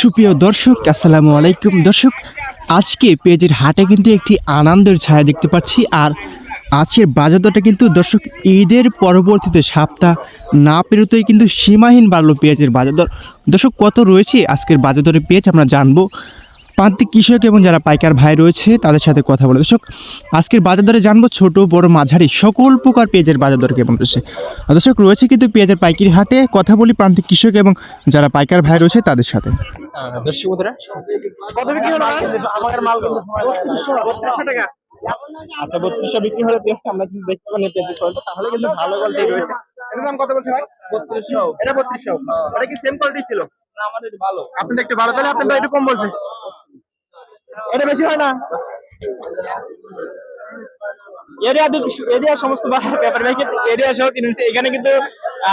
সুপ্রিয় দর্শক, আসসালামু আলাইকুম। দর্শক, আজকে পেঁয়াজের হাটে কিন্তু একটি আনন্দের ছায়া দেখতে পাচ্ছি। আর আজকের বাজার দরটা কিন্তু দর্শক ঈদের পরবর্তীতে সপ্তাহ না পেরোতেই কিন্তু সীমাহীন বাড়লো পেঁয়াজের বাজার দর। দর্শক, কত রয়েছে আজকের বাজার দরে পেঁয়াজ আমরা জানবো। প্রান্তিক কৃষক এবং যারা পাইকার ভাই রয়েছে তাদের সাথে কথা বলে দর্শক আজকের বাজার দরে জানবো। ছোট বড় মাঝারি সকল প্রকার পেঁয়াজের বাজার দর কেমন রয়েছে। দর্শক, রয়েছে কিন্তু পেঁয়াজের পাইকারি হাটে, কথা বলি প্রান্তিক কৃষক এবং যারা পাইকার ভাই রয়েছে তাদের সাথে। দর্শক বন্ধুরা, কত বিক্রি হলো আমাদের মাল? 3200 টাকা। আচ্ছা, 3200 বিক্রি হলে পেঁয়াজটা আমরা কিন্তু দেখতে পারি পেঁয়াজের কোয়ালিটি, তাহলে কিন্তু ভালো কোয়ালিটি রয়েছে। এটার দাম কত বলছে ভাই? 3200। এটা 3200। এটা কি সেম কোয়ালিটি ছিল? না, আমাদের একটু ভালো। আপনাদের একটু ভালো, তাহলে আপনাদের একটু কম বলছে। এটা বেশি হয় না? এরিয়া সমস্ত পেপার ব্যাগ এরিয়া সহ কিনেছে। এখানে কিন্তু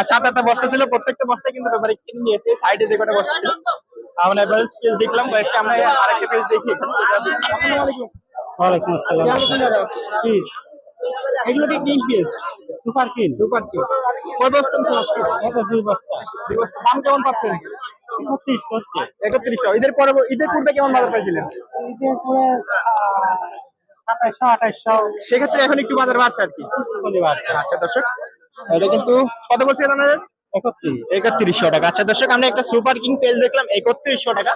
7-8টা বস্তা ছিল, প্রত্যেকটা বস্তায় কিন্তু পেপারে কিনে নিয়েছে। সাইডে যে কটা বস্তা ছিল আমরা এবার পেজ দেখলাম, কয়েকটা আমরা আরেকটা পেজ দেখি। আসসালামু আলাইকুম। ওয়ালাইকুম আসসালাম। কি এগুলো কি king page? Super king. Super king কয় বস্তা নিতে আসছে? এটা 2 বস্তা। 2 বস্তা। দাম কেমন পাচ্ছেন? 31 হচ্ছে। 3100। ঈদের পূর্বে কেমন বাজার পাইছিলেন? ঈদের পরে 2700-2800। সেক্ষেত্রে এখন একটু বাজার বাড়ছে আর কি। আচ্ছা দর্শক, এটা কিন্তু কত বলছে আপনাদের? 3100 টাকা। আচ্ছা দর্শক, আমরা একটা সুপার কিং পেজ দেখলাম 3100 টাকা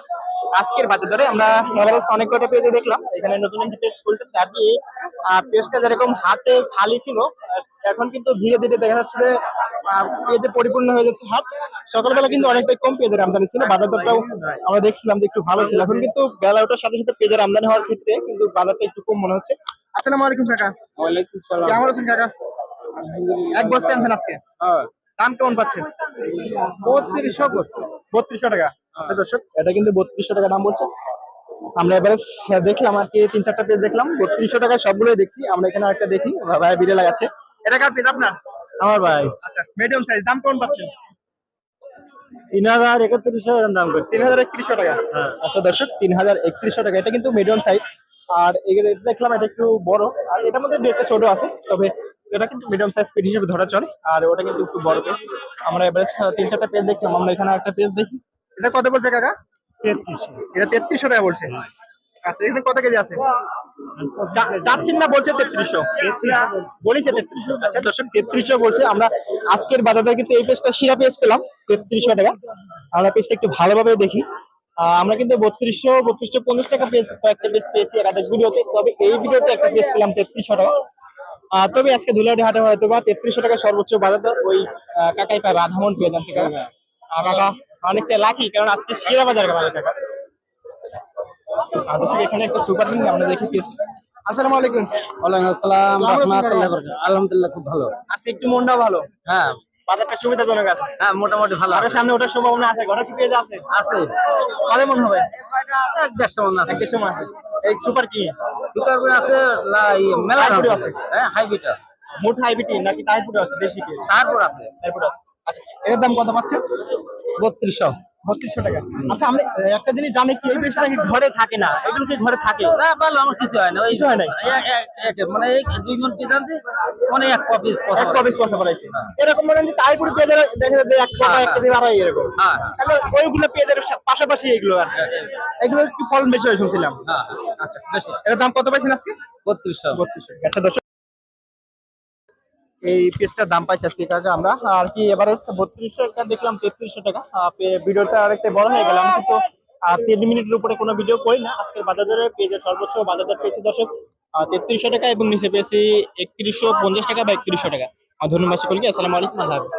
আজকের বাজার দরে। আমরা এভারেজ অনেক কটা পেজে দেখলাম, এখানে নতুন একটা পেজ খুলতেছে আর কি। পেজটা যেরকম হাটে খালি ছিল, এখন কিন্তু ধীরে ধীরে দেখা যাচ্ছে যে পেজে পরিপূর্ণ হয়ে যাচ্ছে হাট। সকালবেলা কিন্তু অনেকটাই কম পেজের আমদানি ছিল, বাজার দরটাও আমরা দেখছিলাম যে একটু ভালো ছিল। এখন কিন্তু বেলা ওঠার সাথে সাথে পেজের আমদানি হওয়ার ক্ষেত্রে কিন্তু বাজারটা একটু কম মনে হচ্ছে। আসসালামু আলাইকুম কাকা। ওয়ালাইকুম সালাম। কেমন আছেন কাকা? এক বস্তা আনছেন আজকে? হ্যাঁ। দাম কেমন পাচ্ছেন? 3200 বলছে। 3200 টাকা। আচ্ছা দর্শক, এটা কিন্তু 3200 টাকা দাম বলছে। আমরা এবারে দেখলাম আর কি 3-4টা পেজ দেখলাম 3200 টাকা, সবগুলোই দেখছি। আমরা এখানে একটা দেখি, ভাই ভিডিও লাগাচ্ছে। এটা কার পেজ আপনার? আমার ভাই। আচ্ছা, মিডিয়াম সাইজ। দাম কেমন পাচ্ছেন? 3031 এর দাম করছে। 3031 টাকা। হ্যাঁ। আচ্ছা দর্শক, 3031 টাকা। এটা কিন্তু মিডিয়াম সাইজ। আর এটা দেখলাম এটা একটু বড়, আর এটার মধ্যে দুটো ছোট আছে, তবে এটা কিন্তু মিডিয়াম সাইজ পেজ হিসেবে ধরা চলে। আর ওটা কিন্তু একটু বড় পেজ। আমরা এবারে 3-4টা পেজ দেখলাম, আমরা এখানে একটা পেজ দেখি। এটা কত বলছে কাকা? 3300। এটা 3300 টাকা বলছে। আচ্ছা, এখানে কত কেজি আছে? চাচ্ছেন না বলছে 3300? বলেছে 3300। আচ্ছা দর্শক, 3300 বলছে। আমরা আজকের বাজারে কিন্তু এই পেজটা সেরা পেজ পেলাম 3300 টাকা। আমরা পেজটা একটু ভালোভাবে দেখি। আমরা কিন্তু 3250 টাকা পেজ, কয়েকটা পেজ পেয়েছি একাধিক ভিডিওতে, তবে এই ভিডিওতে একটা পেজ পেলাম 3300 টাকা। তবে আজকে ধুলাউড়ি হাটে হয়তো বা 3300 টাকা সর্বোচ্চ বাজার দর। ওই কাকাই পাবে আধা মন পেয়ে যাচ্ছে কাকা। কাকা অনেকটা লাকি, কারণ আজকে সেরা বাজার কাকা। দর্শক, এখানে একটা সুপার কিং আমরা দেখি পেজ। আসসালামু আলাইকুম। ওয়ালাইকুম আসসালাম। আলহামদুলিল্লাহ, খুব ভালো। আজকে একটু মনটাও ভালো। হ্যাঁ, বাজারটা সুবিধাজনক আছে। হ্যাঁ, মোটামুটি ভালো। আরো সামনে ওঠার সম্ভাবনা আছে। ঘরে কি পেজ আছে? আছে। কত মন হবে? 150 মন আছে। 150 মন আছে। এই সুপার কি সুপার কি আছে? মেলা আছে। হ্যাঁ, হাইব্রিড। মোট হাইব্রিড নাকি তাইপুর আছে? দেশি পেজ তারপর আছে। তারপর আছে। আচ্ছা, এর দাম কত পাচ্ছেন? 3200। 3200 টাকা। আচ্ছা, আমরা একটা জিনিস জানি কি, এই পেজটা কি ঘরে থাকে না? এগুলো কি ঘরে থাকে না? ভালো, আমার কিছু হয় না। ওই কিছু হয় নাই। মানে 2 মন পেজ আনছি, মানে এক কপিস কথা বলাইছে। এরকম মানে যে তাইপুর পেজের দেখা যায় এক টাকা এক কেজি বাড়াই এরকম। হ্যাঁ, তাহলে ওইগুলো পেজের পাশাপাশি এগুলো আর এগুলো কি ফলন বেশি হয় শুনছিলাম। হ্যাঁ। আচ্ছা বেশি। এর দাম কত পাইছেন আজকে? 3200। 3200। আচ্ছা দর্শক, এই পেজটার দাম পাইছি আজকে কাকা আমরা আর কি। এবারে 3200 টাকা দেখলাম, 3300 টাকা। ভিডিওটা আরেকটা বড় হয়ে গেল। আমি কিন্তু 3 মিনিটের উপরে কোনো ভিডিও করি না। আজকের বাজার দরে পেজের সর্বোচ্চ বাজার দর পেয়েছি দর্শক 3300 টাকা, এবং নিচে পেয়েছি 3150 টাকা বা 3100 টাকা। ধন্যবাদ সকলকে। আসসালামু আলাইকুম। আল্লাহ হাফেজ।